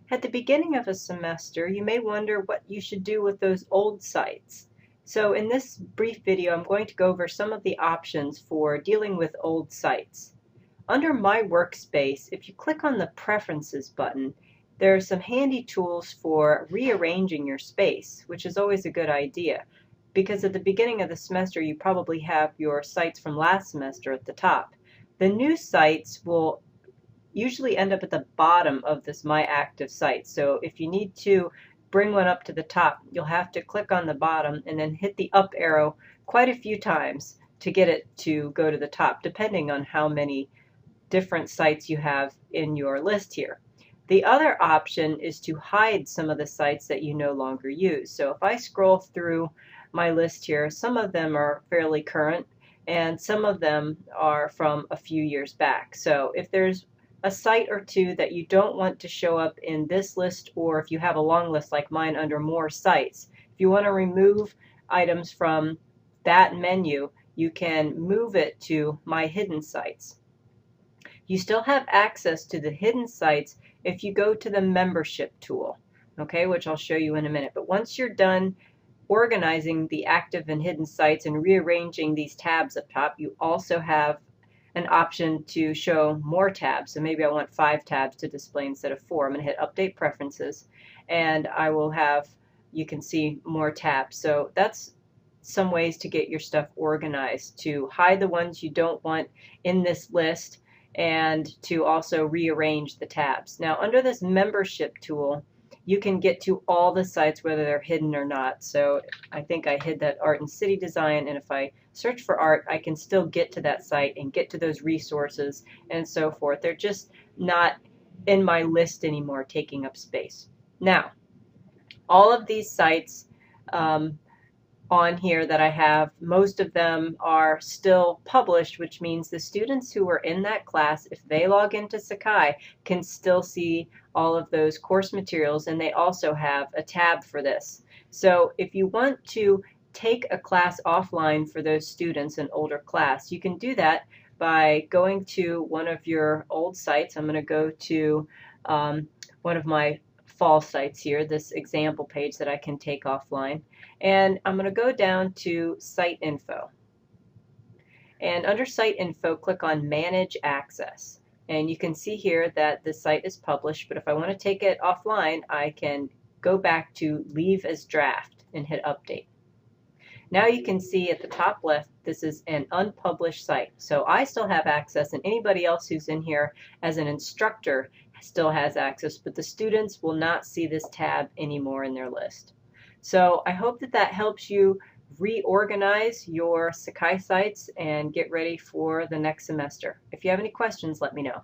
At the beginning of a semester, you may wonder what you should do with those old sites. So in this brief video, I'm going to go over some of the options for dealing with old sites. Under My Workspace, if you click on the Preferences button, there are some handy tools for rearranging your space, which is always a good idea, because at the beginning of the semester you probably have your sites from last semester at the top. The new sites will usually end up at the bottom of this My Active Site. So if you need to bring one up to the top, you'll have to click on the bottom and then hit the up arrow quite a few times to get it to go to the top, depending on how many different sites you have in your list here. The other option is to hide some of the sites that you no longer use. So if I scroll through my list here, some of them are fairly current and some of them are from a few years back. So if there's a site or two that you don't want to show up in this list, or if you have a long list like mine under More Sites, if you want to remove items from that menu, you can move it to My Hidden Sites. You still have access to the hidden sites if you go to the membership tool, okay, which I'll show you in a minute. But once you're done organizing the active and hidden sites and rearranging these tabs up top, you also have an option to show more tabs. So maybe I want 5 tabs to display instead of 4. I'm going to hit Update Preferences, and I will have, you can see more tabs. So that's some ways to get your stuff organized, to hide the ones you don't want in this list and to also rearrange the tabs. Now under this membership tool, you can get to all the sites whether they're hidden or not. So I think I hid that art and city design, and if I search for art, I can still get to that site and get to those resources and so forth. They're just not in my list anymore, taking up space. Now, all of these sites on here that I have, most of them are still published, which means the students who were in that class, if they log into Sakai, can still see all of those course materials, and they also have a tab for this. So if you want to take a class offline for those students, an older class, you can do that by going to one of your old sites. I'm going to go to one of my fall sites here, this example page that I can take offline, and I'm going to go down to Site Info. And under Site Info, click on Manage Access. And you can see here that the site is published, but if I want to take it offline, I can go back to Leave as Draft and hit Update. Now you can see at the top left, this is an unpublished site. So I still have access, and anybody else who's in here as an instructor still has access, but the students will not see this tab anymore in their list. So I hope that that helps you reorganize your Sakai sites and get ready for the next semester. If you have any questions, let me know.